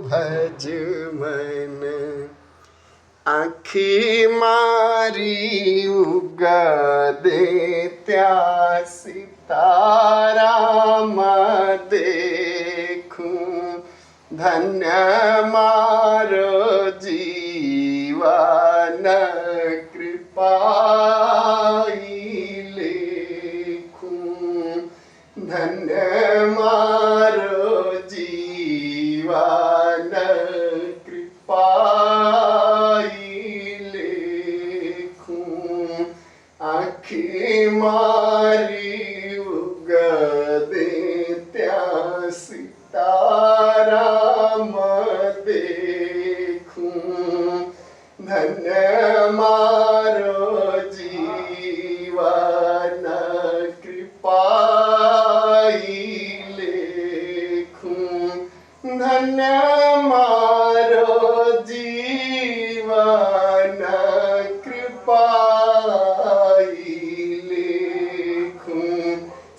भज मन। आखी मारी उगदे त्या सिताराम देखूं, धन्य मारो जीवन कृपाई लेखूं, धन्य मारो जीवन कृपाई लेखूं। आखी मारी उगदे त्या सिताराम देखूं, धन्य मारो जीवन कृपाई लेखूं, धन्य मारो जीवन कृपाई लेखूं।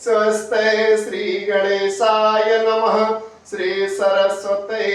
स्वस्ते श्री गणेशाय नमः, श्री सरस्वते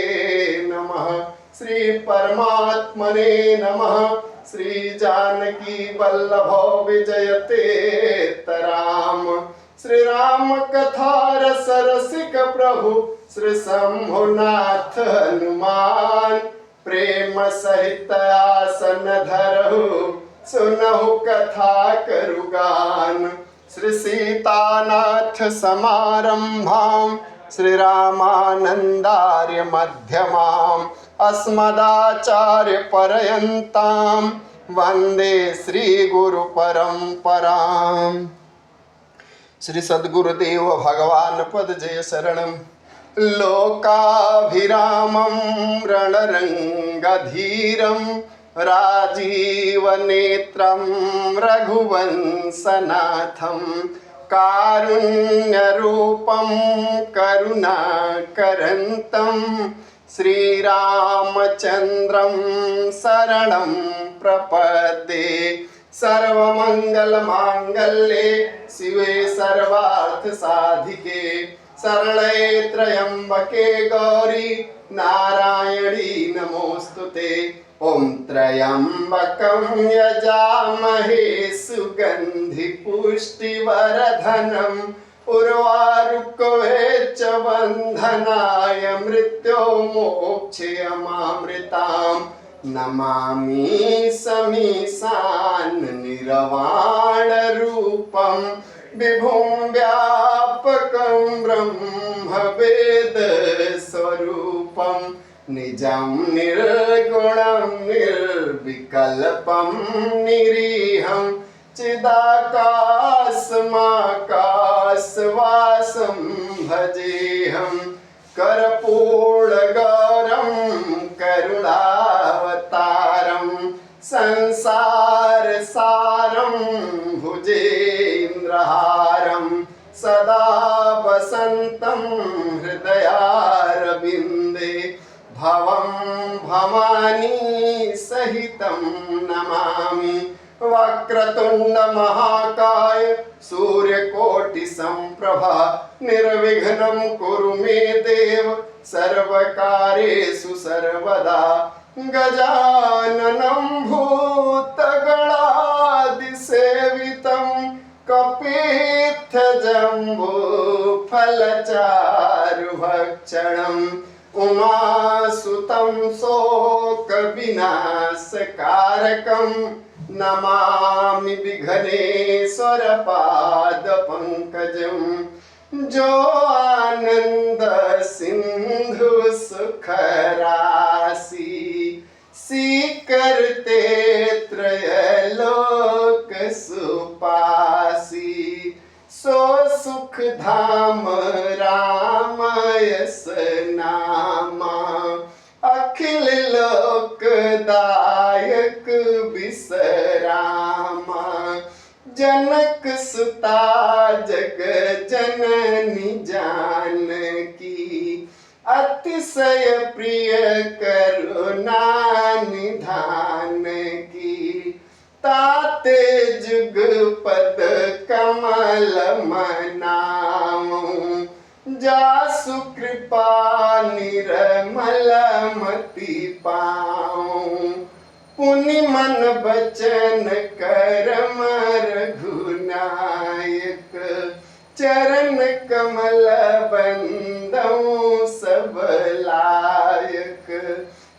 नमः, श्री परमात्मने नमः, श्री जानकी वल्लभो विजयते तराम। श्री राम कथा रस रसिक प्रभु, श्री शंभुनाथ हनुमान। प्रेम सहित आसन धरहु, सुनहु कथा करुगान। श्री सीतानाथ समारंभां, श्री रामानंदार्य मध्यमाम्, अस्मदाचार्य पर्यन्तां वंदे श्री गुरु परंपराम्। श्री सद्गुरुदेव भगवान पद जय शरणं। लोकाभिरामं रणरंगधीरं, राजीवनेत्रं रघुवंशनाथं, कारुण्यरूपं करुणाकरन्तं, श्रीरामचन्द्रं शरणं प्रपद्ये। सर्वमंगलमांगल्ये शिवे सर्वार्थसाधिके, शरण्ये त्र्यंबके गौरी नारायणी नमोस्तुते। ओम त्र्यंबकं यजामहे सुगंधि पुष्टिवर्धनम्, उर्वारुकवेच बन्धनाय मृत्योर्मोक्षयमामृताम्। नमामि समीशान निर्वाण रूपं, विभुं व्यापकं ब्रह्म वेद स्वरूपं, निजं निर्गुणं निर्विकल्पं निरीहं, चिदाकाशमाकाशवासं भजेऽहं। कर्पूरगौरं करुणावतारं, संसारसारं भुजेन्द्रहारं, सदा वसन्तं हृदयारविन्दे। भवं भवानी सहितं नमामि। वक्रतुंड महाकाय सूर्यकोटिसंप्रभा, निर्विघ्नं कुरु मे देव सर्वकार्येषु सर्वदा। गजाननं भूतगणादिसेवितं, कपित्थजम्बूफलचारुभक्षणम्, उमासुतं शोकविनाशकारकं, नमामि विघ्नेश्वर पादपङ्कजं। जो आनंद सिंधु सुख राशि, सीकरते त्रयलोक सुपासी। सो सुख धाम राम यस नामा, अखिल लोकदायक विश्रामा। जनक सुता जग जननी जानकी, अतिशय प्रिय करुणा निधान की। ताते जुग पद कमल मनाऊं, जासु कृपा निरमल मलमति पाऊं। पुनि मन बचन कर्म रघुनायक, चरण कमल बंदऊं सब लायक।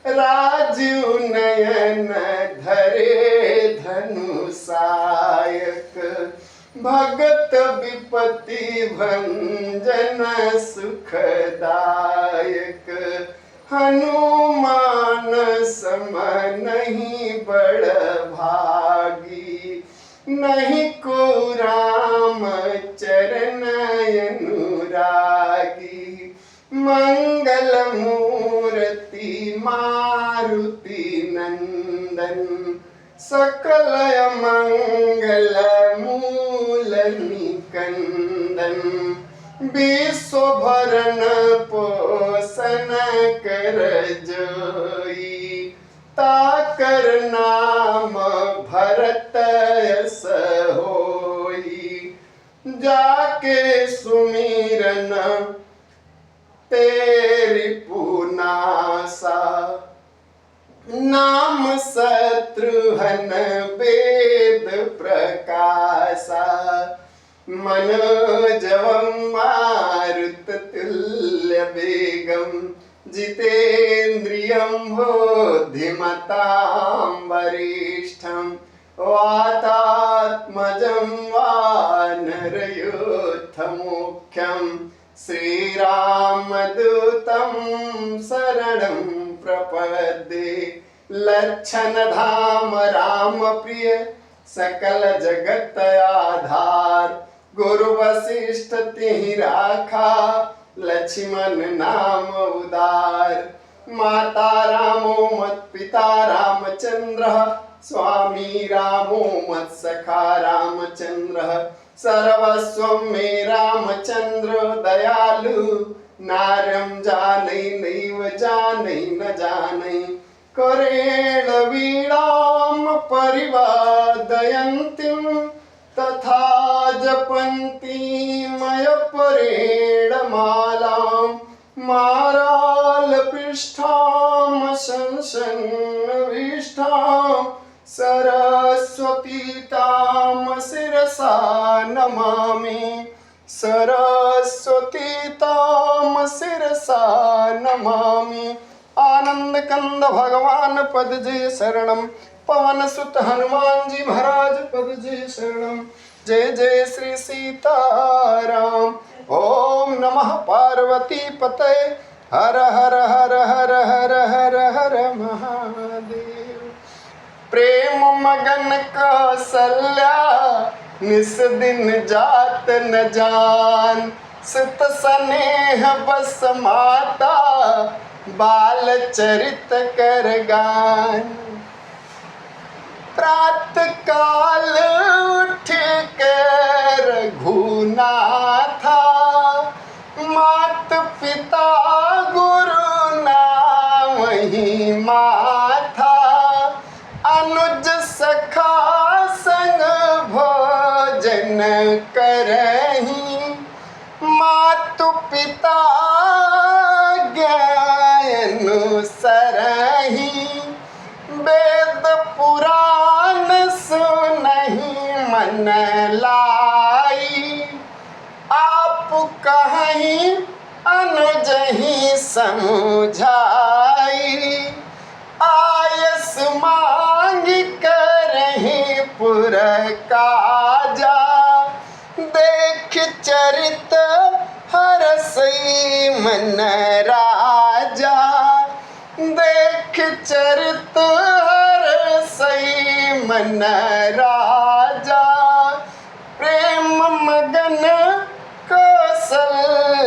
राजीव नयन धरे धनुषायक, भगत विपति भंजन सुखदायक। हनुमान सम नहीं बड़ भागी, नहीं को राम चरण अनुरागी। मंगल मूर्ति मारुति नंदन, सकल मंगल मूल निकंदन। विश्व भरण पोषण कर जोई, ताकर नाम भरत यस होई। जाके सुमिरन तेरी पुनासा, नाम शत्रुघ्न वेद प्रकाशा। मनोजवं मारुततुल्य वेगं, जितेन्द्रियं बुद्धिमतां वरिष्ठं। वातात्मजं वानरयूथमुख्यं, श्रीरामदूतं शरणं प्रपद्ये। लक्षणधाम राम प्रिय, सकल जगत आधार। गुरु वशिष्ठ तिहि राखा, लक्ष्मण नाम उदार। माता रामो मत पिता रामचंद्र, स्वामी रामो मत सखा रामचंद्र। सर्वस्वं मे रामचंद्र दयालु, नार्यं जानै नैव जानै न जानै। करेण वीणां परिवादयन्तीं, तथा जपन्ती मयपरेण मालां। मारालपृष्ठां शंसन्नभीष्टां, सरस्वती तां शिरसा नमामि। सरस्वती तां शिरसा नमामि। आनंद कंद भगवान पद जे शरणम, पवन सुत हनुमान जी महाराज पद जे शरणम। जय जय श्री सीताराम। ओम नमः पार्वती पतये, हर हर हर हर हर हर हर महादेव। प्रेम मगन कौशल्या, निस दिन जात न जान। सुत स्नेह बस माता, बाल चरित कर गान। प्रात काल उठ कर रघुनाथा, मात पिता गुरु नामहि माथा। अनुज सखा संग भोजन करही, मातु पिता अनुसरही। वेद पुराण सुनहि मन लाई, आप कहीं अनुजहि समझाई। आयस मांग करहि पुर काजा, देख चरित हरसई मन राजा। देख चरित हरसई मन राजा। प्रेम मगन कौशल्या,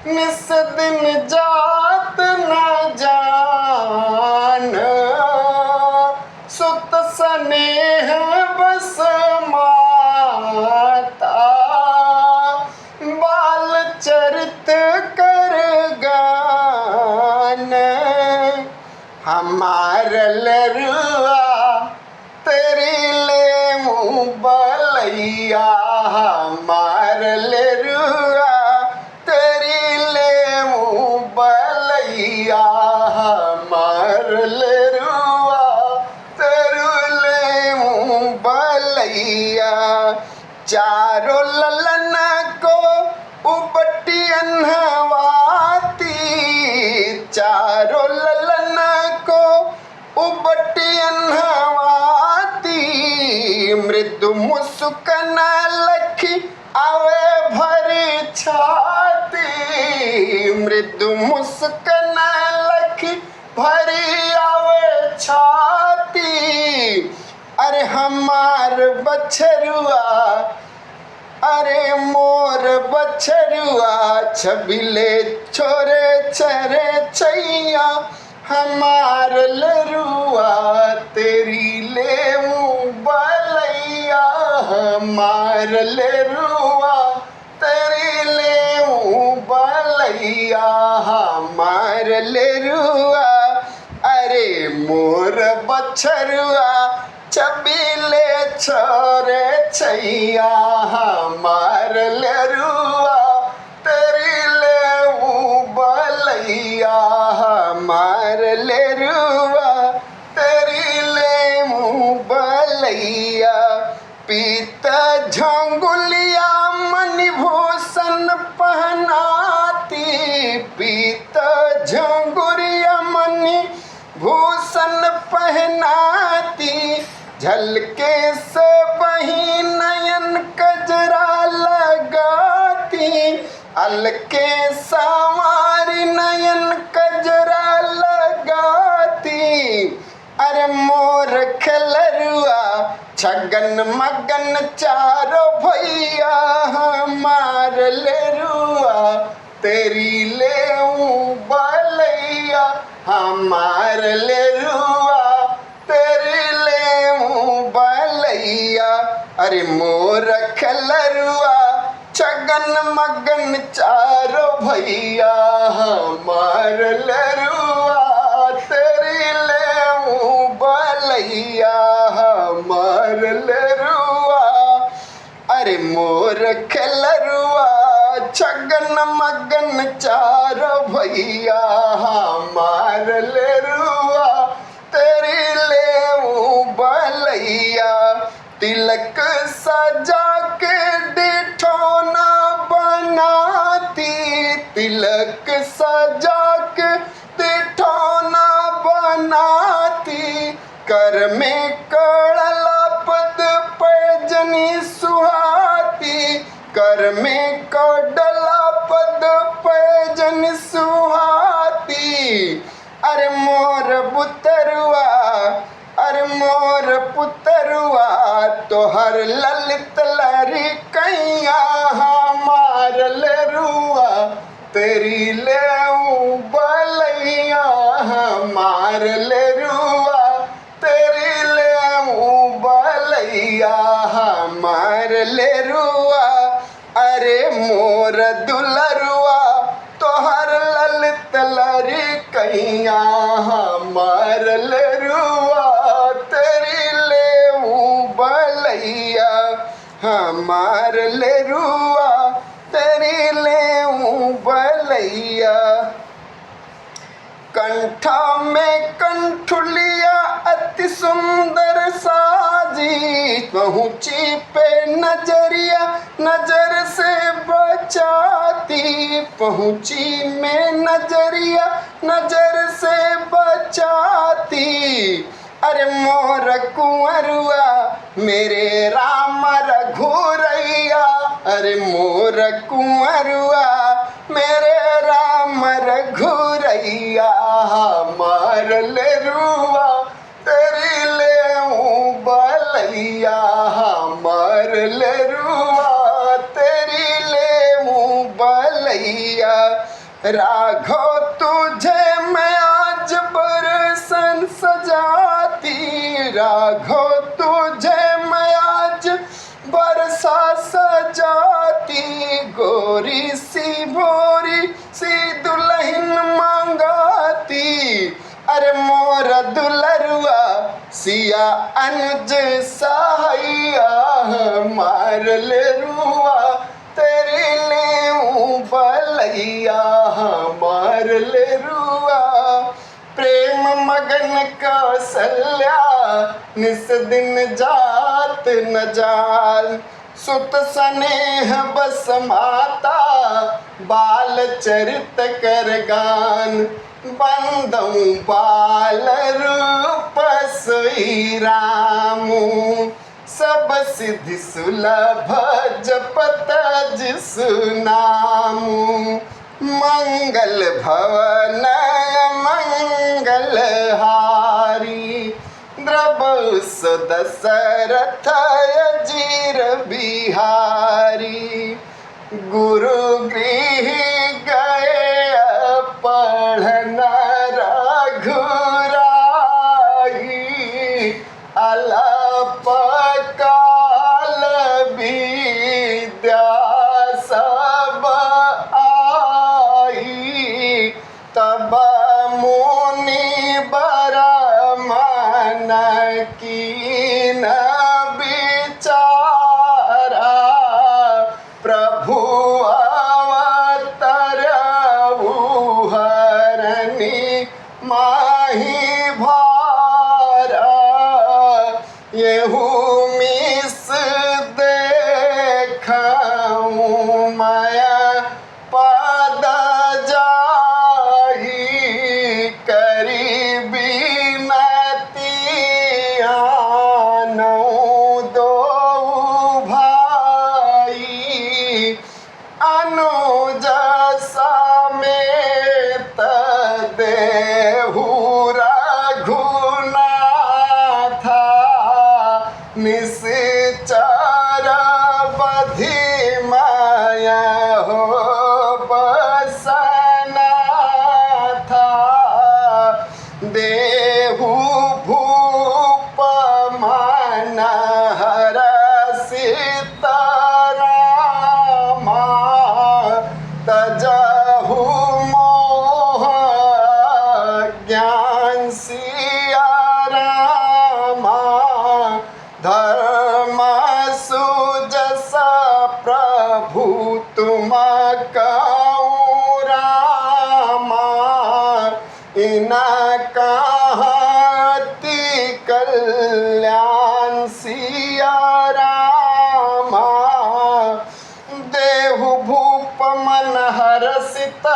निस दिन जात न जान। सुत स्नेह बस माता, बाल चरित कर गान। हमार लरुआ तेरी ले मुँह बलैया, हमार लरुआ तेरी ले मुँह मुस्कन लखी आवे भरी छाती, मृदु मुस्कन लखी भरी आवे छाती। अरे हमार बछरुआ, अरे मोर बछरुआ, छबिले छोरे चरे छैया, हमार लरुआ तेरी लेऊं बलैया, हमार लरुआ तेरी लेऊं बलैया, हमार लरुआ। अरे मोर बछरुआ, छबिले छोरे छैया, हमार लरुआ तेरी लेऊं बलैया, हमार लरुआ तेरी लेऊं बलैया। पीत झंगुलिया मणिभूषण पहनाती, पीत झंगुरिया मणिभूषण पहनाती, झलके से बही नयन कजरा लगाती, अलके सवारी नयन कजरा लगाती। अरे मोर खलरुआ, छगन मगन चारो भैया, हमार लरुआ तेरी लेऊं बलैया, हमार लरुआ तेरी लेऊं बलैया। अरे मोर खलरुआ, छगन मगन चारो भैया, हमार लरुआ तेरी लेऊं बलैया, हमार लरुआ। अरे मोर खलरुआ, छगन मगन चारो भैया, हमार लरुआ तेरी लेऊं बलैया। तिलक सजा के डिठौना बनाती, तिलक सजा के डिठौना बनाती, कर में कड़ला पद पैजनी सुहाती, कर में कड़ला पद पैजनी सुहाती। अरे मोर बुतरुआ, अरे मोर पुतरुआ, तोहर ललित लरी कैया, हमार लरुआ तेरी लेऊं बलैया, हमार लरुआ तेरी लेऊं बलैया, हमार लरुआ। अरे मोर दुलरुआ, तोहर ललित लरी कैया, हमार लरुआ तेरी लेऊं बलैया, हमार लरुआ तेरी लेऊं बलैया। कंठा में कंठुलिया अति सुंदर साजी, पहुंची पे नजरिया नजर से बचाती, पहुंची में नजरिया नजर से बचाती। अरे मोर कुंवरुआ, मेरे राम रघुरैया, अरे मोर कुंवरुआ, मेरे राम रघुरैया, हमार लरुआ तेरी लेऊं बलैया, हमार लरुआ तेरी लेऊं बलैया। राघव तुझे मैं आज बरसन सजाती, राघव तुझे मैं आज बरसा सजाती, गोरी सी भोरी सी दुल्हन मंगाती। अरे मोर दुलरुआ, सिया अनुज सहाइया, हमार लरुआ तेरी लेऊं बलैया, हमार लरुआ। प्रेम मगन कौशल्या, निस दिन जात न जाल, सुत स्नेह बस माता, बाल चरित कर गान, बंदऊ बाल रूप सोई रामू, सब सिद्धि सुलभ जपत जिसु नामु। मंगल भवन मंगल हारी, द्रवसु दशरथ अजीर बिहारी। गुरु गृह गए पढ़न रघुराई, अलाप काल विद्या सब आई। तब मुनि बर मन कीन विचारा, प्रभु अवतरऊ हरनि माहि भारा। येहू मिस देखऊँ मैं पद जाहि, करी बिनती आनऊ दो भाई। अनुज समेत देहु रघुनाथा, निश्चर बधि माय हो बसना था। देहु भूप मन हरषित रामा, तजहु मोह ज्ञान सिया रामा। धर्म सुजस प्रभु तुम कहूँ रामा, इनका अति कल्याण सिया रामा। देहु भूप मन हरषित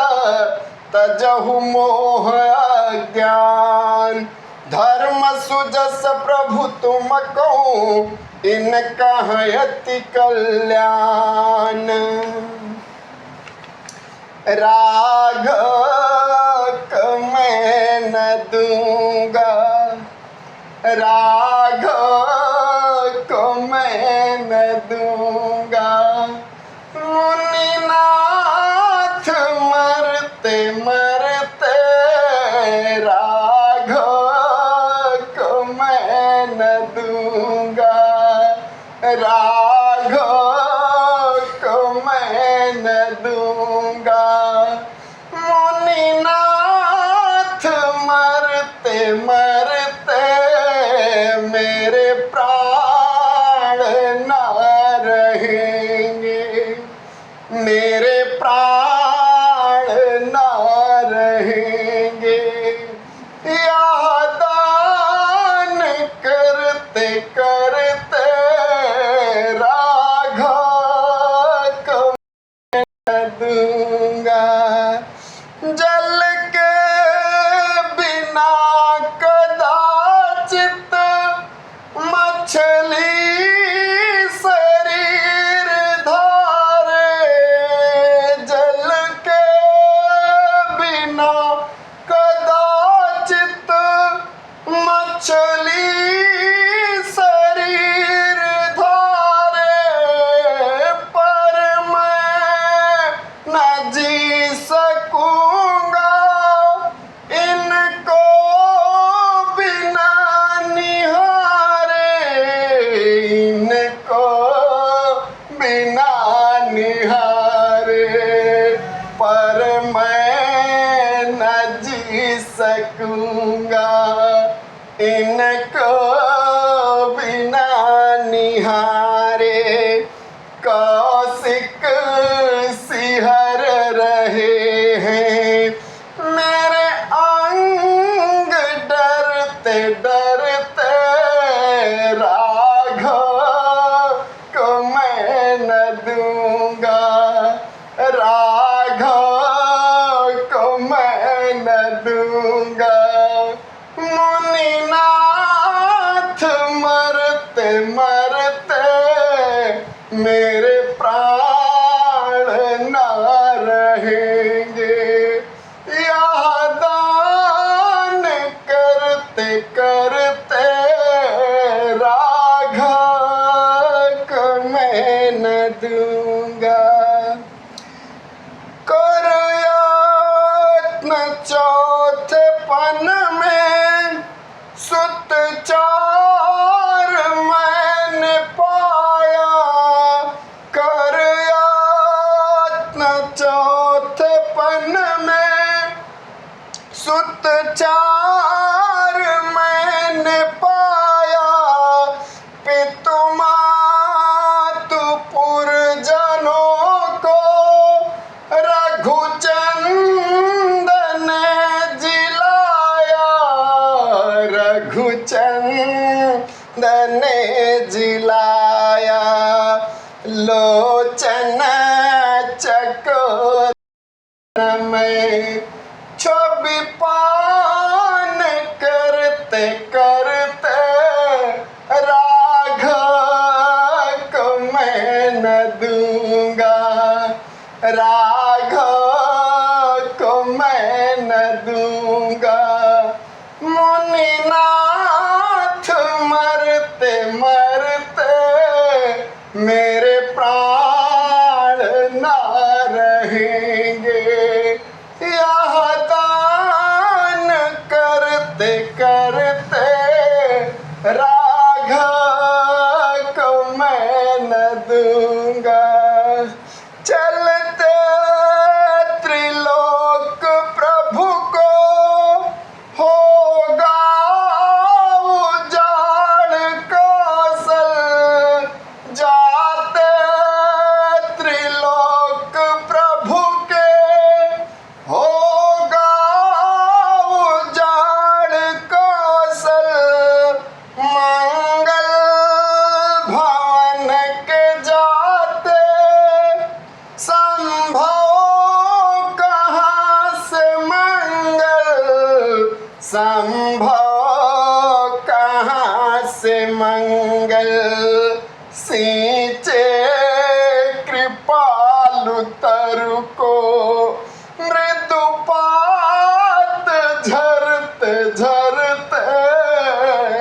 तजहु मोह अज्ञान, धर्म सुजस प्रभु तुम कहूँ इनका अति कल्याण। राघव मैं न दूंगा, राघव को मैं न दूंगा। मुनिनाथ मरते मरते, राघव को मैं न दूंगा। राघव को मैं न दूंगा। मुनिनाथ मरते मरते, मेरे प्राण न रहेंगे, मेरे प्राण न रहेंगे। यह दान करते करते, राघव को मैं दूंगा। जल के बिना कदाचित मछली शरीर धारे, जल के बिना कदाचित मछली शरीर धारे। पर मैं न जी सकूंगा इनको बिना निहारे, इनको बिना निहारे। पर मैं न जी सकूंगा इनको बिना निहारे। कौशिक सिहर रहे हैं मेरे अंग डरते डरते, राघव को मैं न दूंगा। राघव को मैं न दूंगा। मुनिनाथ मरते मरते, यह दान करते करते राघव को मैं न दूंगा। कर यत्न चौथे पन में सुत चार मैंने पाया। कर यत्न चौथे पन में सुत चार मैंने पाया। पितु मातु पुरजनों को रघुचंदन जिलाया। रघुचंदन जिलाया। लोचन चकोर में छवि पान करते करते राघव को मैं न दूंगा। राघव को मैं न दूंगा। मुनिनाथ मरते मरते मेरे प्राण ना रहेंगे। यह दान करते करते राघव को मैं न दूंगा। चलते त्रिलोक प्रभु को होगा उजाड़ कौशल। जाते त्रिलोक प्रभु के होगा उजाड़ कौशल। मंगल भवन के जाते संभव कहाँ से मंगल। संभव कहाँ से मंगल। सींचे कृपालु तरु को मृदुपात झरते झरते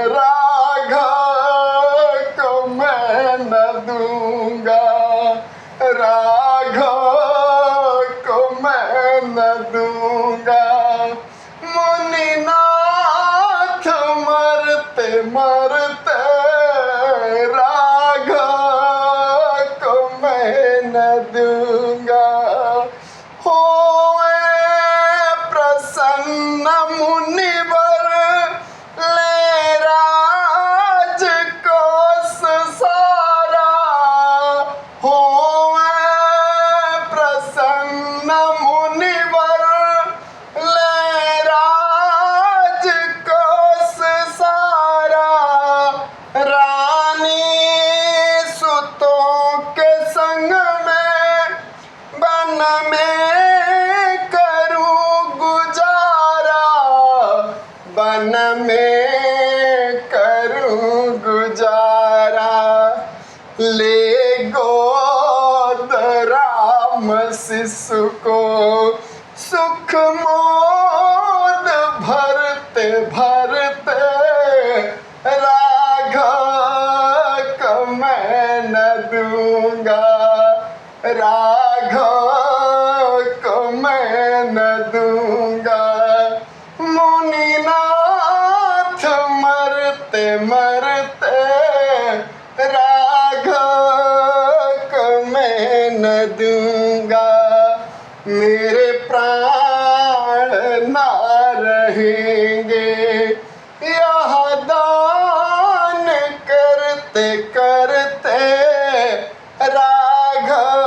राघव को मैं न दूंगा। राघव को मैं न दूंगा। मुनिनाथ मरते मरते राघव को मैं न दूंगा। होए प्रसन्न मुनिवर ले राज कोष सारा। होए प्रसन्न मुनिवर ले राज कोष सारा। रानी सुतों के संग में वन में करूं गुजारा। वन में करूं गुजारा। ले गोद राम शिशु को सुख मोद भरते भरते राघव को मैं न दूंगा। राघव को मैं न दूंगा। मुनिनाथ मरते मरते राघव को मैं न दूंगा। मेरे प्राण ना रहेंगे। यह दान करते करते राघव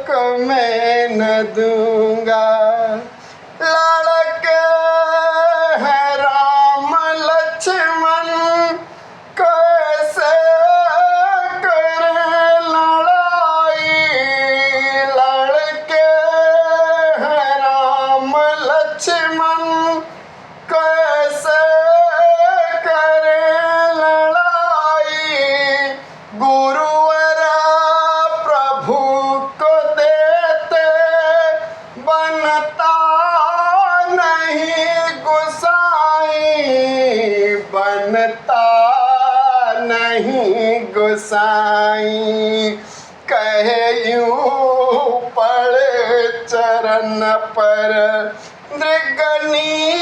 को मैं न दूंगा। लड़के हैं राम लक्ष्मण कैसे करें लड़ाई। लड़के हैं राम लक्ष्मण कैसे साईं। कहे यूं पड़े चरण पर मृगनीर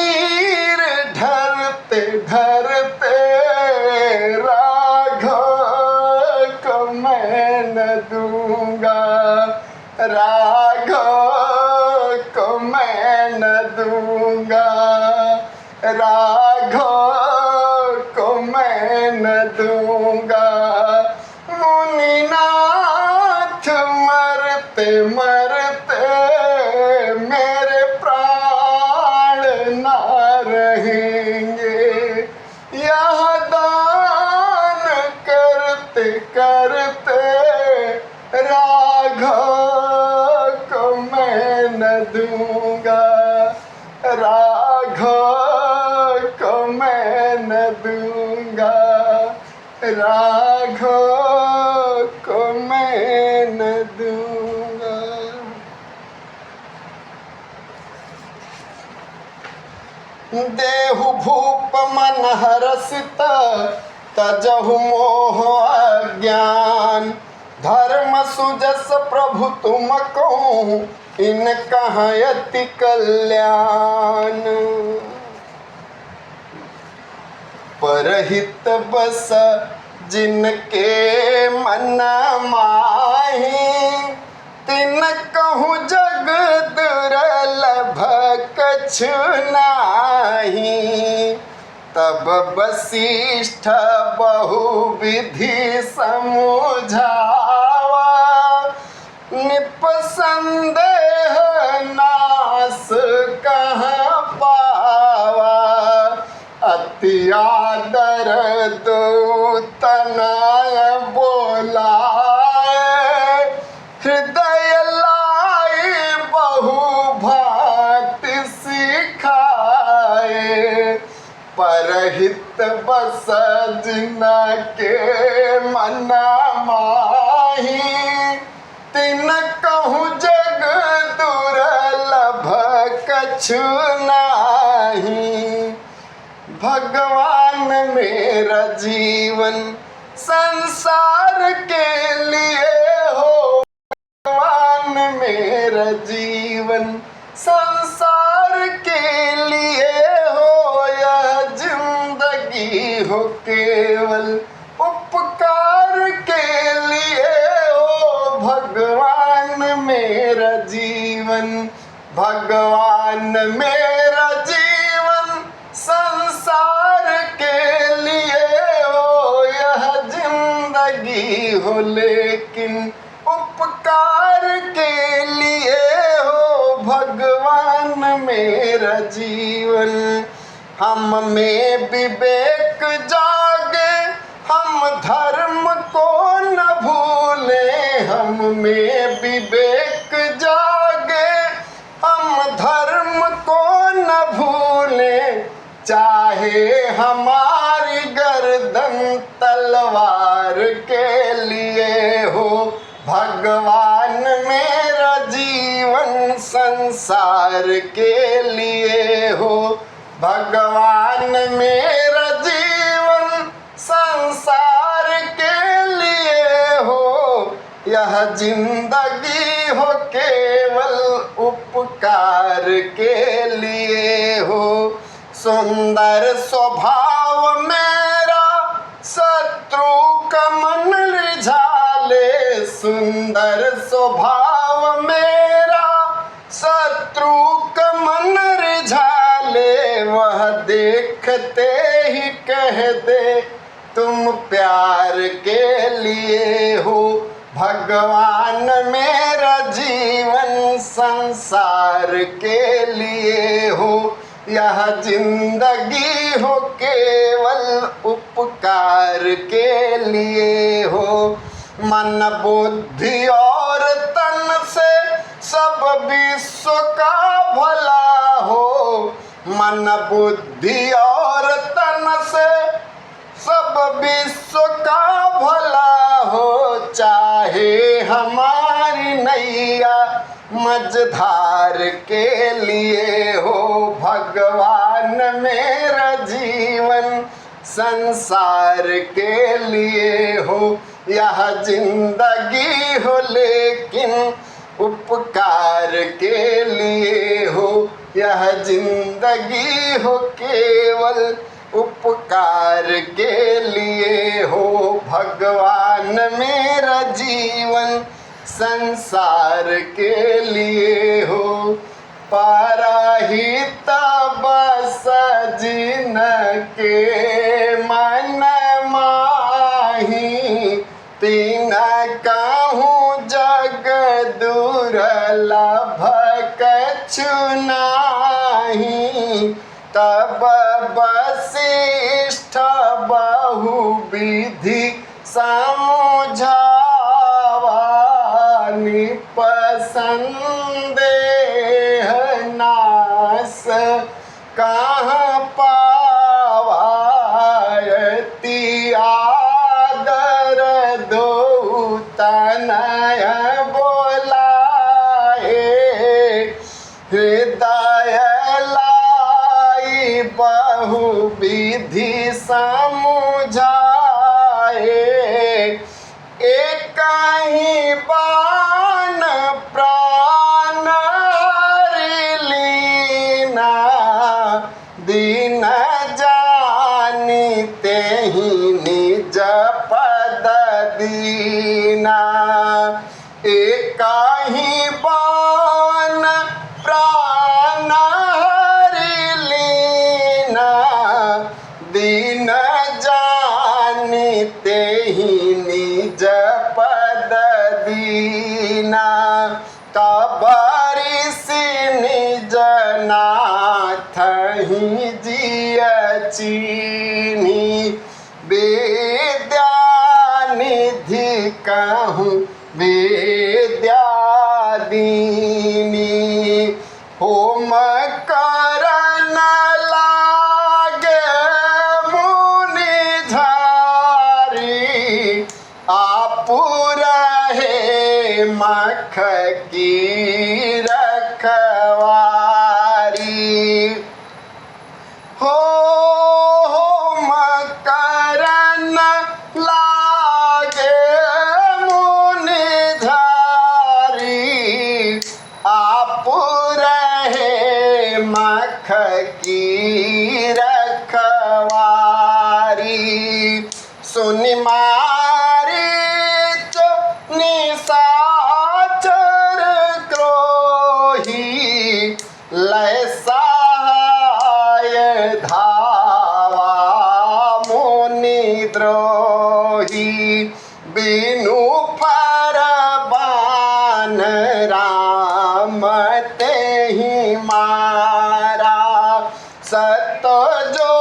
ढरते ढरते, राघव को मैं न दूंगा, राघव को मैं न दूंगा, राघव को मैं न दूंगा। मुनिनाथ मरते मरते मेरे प्राण ना रहेंगे, यह दान करते करते राघव को मैं न दूंगा, राघव को मैं न दूंगा, राघव को मैं न दूंगा। देहु भूप मन हरसित, तजहु मोह अज्ञान, धर्म सुजस प्रभु तुम को, इन कहयति कल्याण। परहित बस जिनके मन माही, तिन कहूँ जग दुर्लभ कछु नाही। तब वशिष्ठ बहुविधि समुझावा, निपसंदेह नास कहाँ पावा। अति आदर दो तनय बोलाए, हृदय लाई बहु भांति सिखाए। परहित बस जिनके मन माही, तिन कहूँ जग दुर्लभ कछु नाही। भगवान मेरा जीवन संसार के लिए हो, भगवान मेरा जीवन संसार के लिए हो, यह जिंदगी हो केवल उपकार के लिए हो। भगवान मेरा जीवन, भगवान मेरा जीवन संसार के लिए हो, यह जिंदगी हो लेकिन उपकार के लिए हो। भगवान मेरा जीवन, हम में विवेक जागे, हम धर्म को न भूले। हम में विवेक जागे, हम धर्म को न भूले। चाहे हमारी गर्दन तलवार के लिए हो। भगवान मेरा जीवन संसार के लिए हो। भगवान मेरा जीवन संसार के लिए हो, यह जिंदगी हो केवल उपकार के लिए हो। सुंदर स्वभाव मेरा शत्रु का मन रिझाले, सुंदर स्वभाव मेरा शत्रु का मन रिझाले। वह देखते ही कह दे तुम प्यार के लिए हो। भगवान मेरा जीवन संसार के लिए हो, यह जिंदगी हो केवल उपकार के लिए हो। मन बुद्धि और तन से सब विश्व का भला हो। मन बुद्धि और तन से सब विश्व का भला हो। चाहे हमारी नैया मझधार के लिए हो। भगवान मेरा जीवन संसार के लिए हो। यह जिंदगी हो लेकिन उपकार के लिए हो, यह जिंदगी हो केवल उपकार के लिए हो। भगवान मेरा जीवन संसार के लिए हो, पराहित बस जिन के मन माही, तीन कहूँ जग दुर्लभ कछु नाही। तब वशिष्ठ बहुविधि समझावा, निपसंदेह नास कहाँ पावा। अति आदर दो तनय बोलाए, हृदय लाई बहुविधि समझाए। एक ही बाण प्राण लीना, दीन जानी तेहि निज पद दीना। एक ही बाण प्राण लीना, दीन जानी तेहि निज पद दीना। तब ऋषि निज नाथ ही जिय चीन्ही, विद्या निधि कहूँ विद्या दीनी। होम करन लागे मुनि झारी, आपु रहे मख की रखवारी। होम करन लागे मुनि झारी, आपु रहे मख की रखवारी। सुनि मारीच निशाचर क्रोही, लय सहाय धावा मुनि द्रोही। बिनु फर बान राम तेहि मारा, सत जो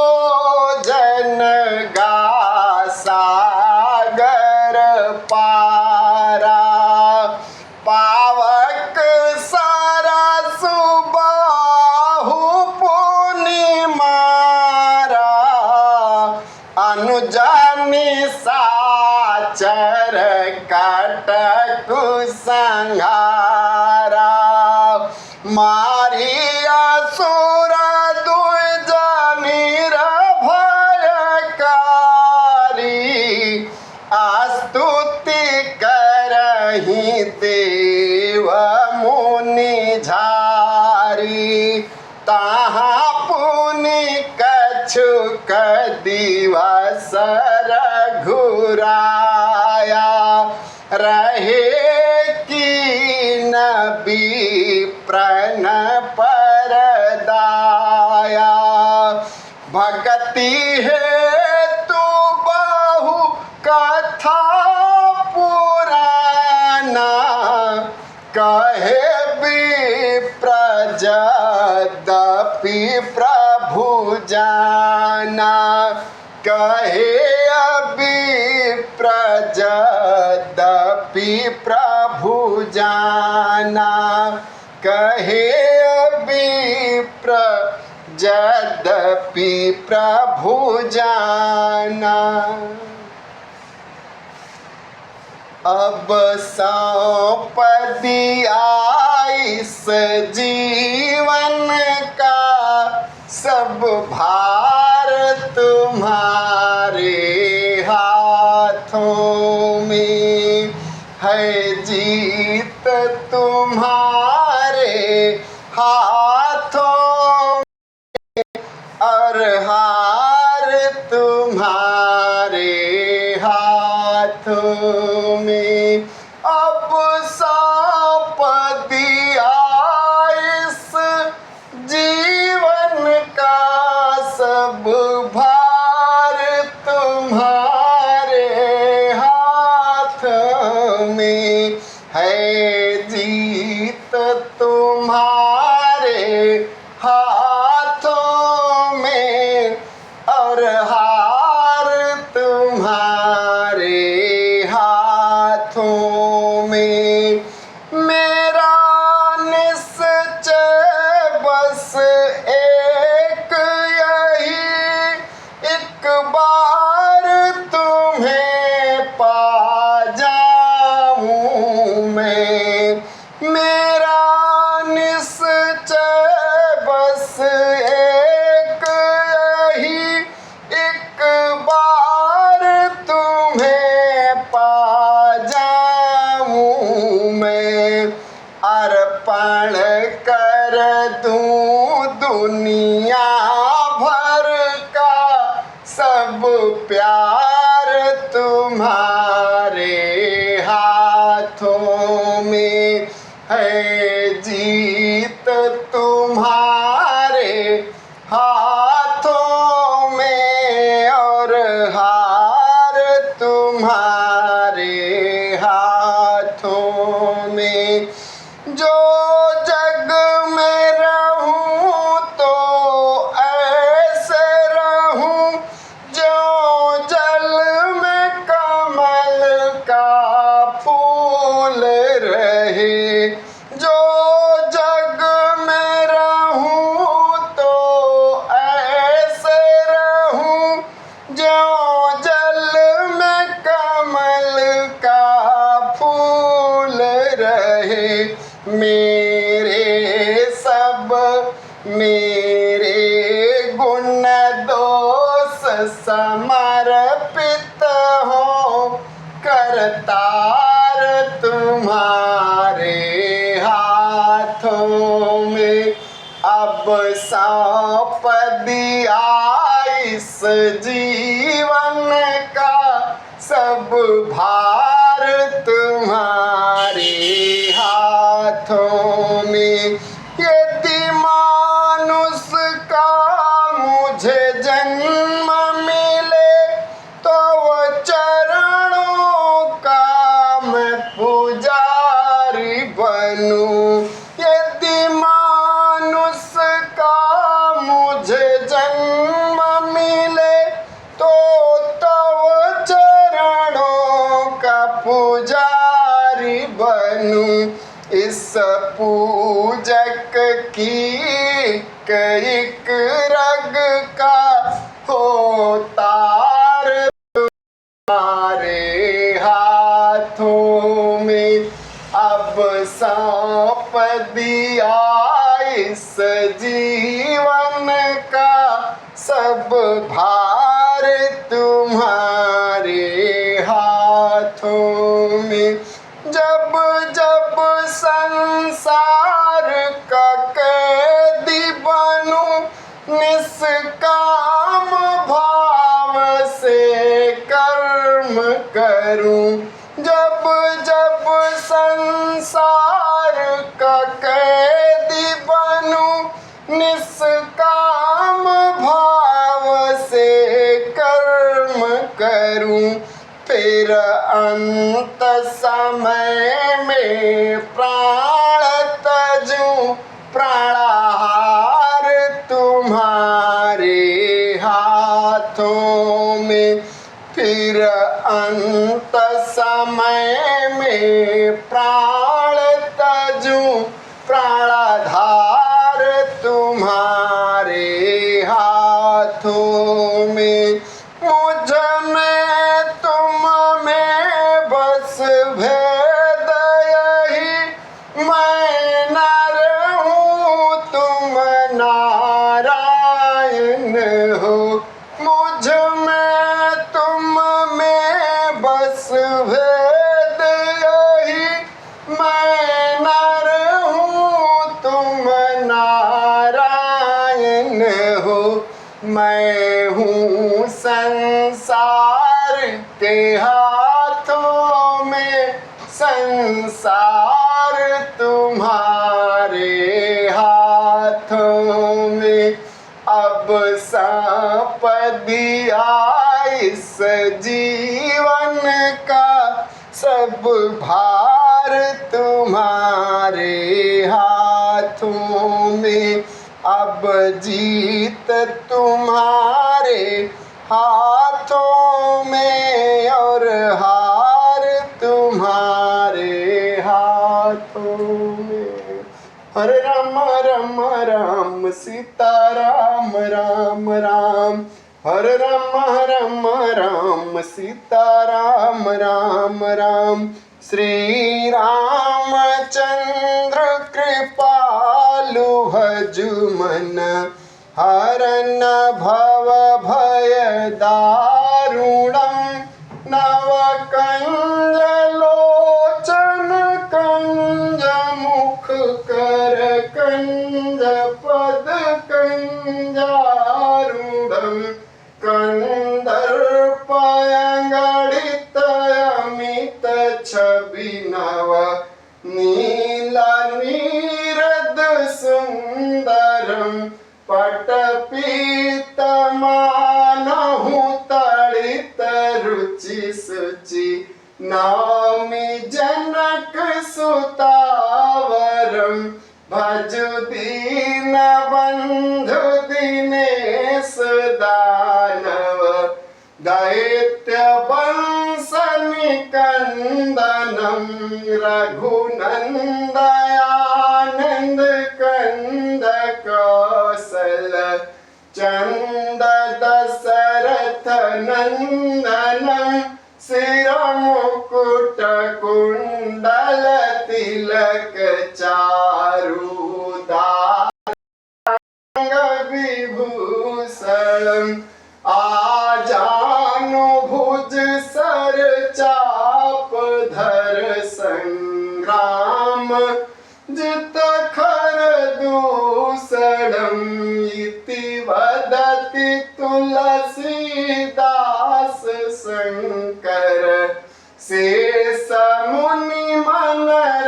जन गा सागर पारा। पावक सरसु बाहु पुनि मारा, अनुजनि साचर कटकु संहारा। मारी असुर द्विज नीर भयकारी, स्तुति करहि देव मुनि झारी। ताहाँ पुनि कछुक दिवस रघुराया, रहे कीन विप्रन परदाया। भगति हेतु बहु कथा पुराना, कहे विप्र यद्यपि प्रभु जाना। कहे विप्र यद्यपि प्रभु जाना, कहे विप्र यद्यपि प्रभु जाना। अब सौंप दिया इस जीवन का सब भार तुम्हारे हाथों में। और हार तुम्हारे हाथों में। अब सौंप दिया इस जीवन का सब भार तुम्हारे हाथ में है। जीत तुम्हारे हाथों में और हार तुम्हारे हाथों में। मेरा निश्चय बस एक यही, एक बार तुम्हें पा जाऊं मैं। मेरा निश्चय बस एक यही, एक बार तुम्हें पा जाऊं मैं। अर्पण कर दूं दुनिया भर का सब प्यार तुम्हारे हाथों में है। जीत तुम्हारे हाथों में और हार तुम्हारे हाथों में। जो जग में रहूं तो ऐसे रहूं जो जल में कमल का फूल रहे। जो जग में रहूं तो ऐसे रहूं जो जल में कमल का फूल रहे। मेरे गुण दोष समर्पित हो करतार तुम्हारे हाथों में। अब सौंप दिया इस जीवन का सब भार तुम्हारे हाथों में। यदि मानुष का मुझे जन्म मिले तो वो चरणों का मैं पुजारी बनूं। यदि मानुष का मुझे जन्म मिले तो तव चरणों का पुजारी बनूं। इस पूजक की एक रग का हो तार तुम्हारे हाथों में। अब सौंप दिया इस जीवन का सब भार तुम्हारे हाथों में। जब जब संसार का कैदी बनूं निष्काम भाव से कर्म करूं। जब जब संसार का कैदी बनूं निष्काम भाव से कर्म करूं। फिर अंत समय में प्राण तजूं प्राणाहार तुम्हारे हाथों में। फिर अंत समय में प्राण तजूं प्राणाधार तुम्हारे हाथों में। मुझ में तुम में बस भेद यही, मैं नर हूँ तुम नारायण हो। मुझ में तुम में बस भेद यही, मैं नर हूँ तुम नारायण हो। मैं हूँ संसार के हाथों में, संसार तुम्हारे हाथों में। अब सौंप दिया इस जीवन का सब भार तुम्हारे हाथों में। अब जीत तुम्हारे हाथों में और हार तुम्हारे हाथों में। हरे राम राम राम सीता राम राम राम, हरे राम राम राम सीता राम राम राम। श्री रामचंद्र कृपालु भजुमन, हरन भव भय दारुणं। नव कंज लोचन कंज मुख कर कंज पद कंजारूढ़ं। कंदर्पयङ्गणित अमित छवि नव नील नीरद सुंदरं। पटपीतमानहु तड़ित रुचि शुचि, नौमि जनक सुतावरं। भजु दीन बंधु दिनेश दानव, दैत्य वंश निकंदनं। रघुनंदयानंद कंद कौशल चंद दशरथ नंदनं। शिरमुकुट कुंडल तिलक चारुदारंग विभूषणं। आजानुभुज सर चाप धर संग्राम, जित खर दूषणं। इति वदति तुलसीदास शंकर, शेष मुनि मनरंजनं।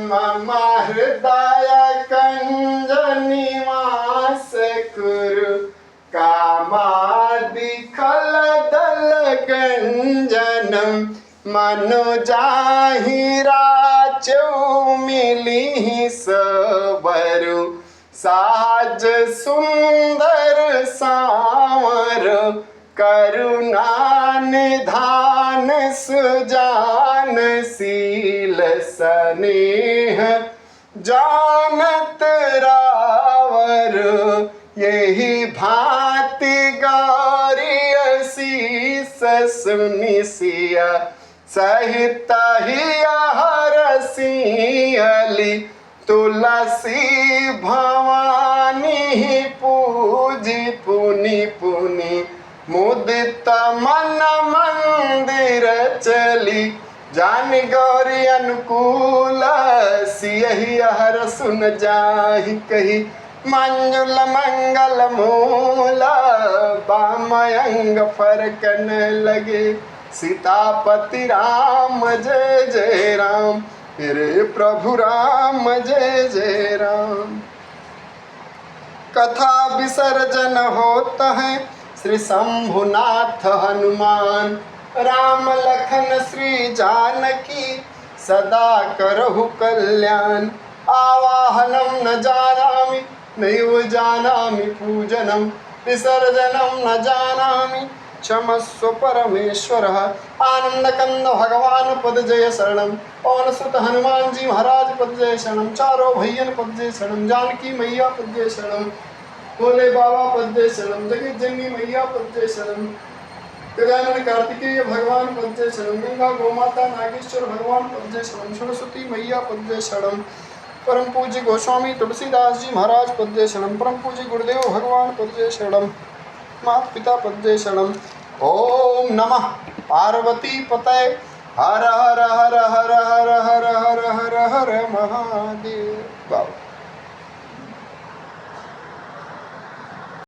मम हृदय कंज निवास कुरु, कामादि खलदल गंजनं। मनुजाहि राचौ मिलिहि सबरु, साज सुंदर सांवर। करुणा निधान सुजान शील स्नेह जानत रावर। यही भांति गौरी शीस सुनि सिया, सहित हिया हरसियली। तुलसी भवानी पूजी पुनि पुनि, मुदित मन मंदिर चली। जान गौरी अनुकूल, सियहि हर सुन जाहि कही। मंजुल मंगल मूल, बामयंग फरकन लगे। सीतापति राम जय जय राम, मेरे प्रभु राम जय जय राम। कथा विसर्जन होता है श्री शंभुनाथ हनुमान। राम लखन श्री जानकी, सदा करहु कल्याण। आवाहनं न जानामि नैव जानामि पूजनं, विसर्जनं न जानामि क्षमस्व परमेश्वरः। आनंदकंद भगवान पद जय शरणम, पवन सुत हनुमान जी महाराज पद जय शरणम। चारों भैयन पद जय शरणम, जानकी मैया पद जय शरणम। भोले बाबा पद जय शरणम, जगत जननी मैया पद जय शरणम। गजानन कार्तिकेय भगवान पद जय शरणम। गंगा गोमाता नागेश्वर भगवान पद जय शरणम। सरस्वती मैया पद जय शरणम। परम पूज्य गोस्वामी तुलसीदास जी महाराज पद जय शरणम। परम पूज्य गुरुदेव भगवान पद जय शरणम। माता पिता पद जय शरणम। ओम नमः पार्वती पतये, हर हर हर हर हर हर हर हर हर महादेव।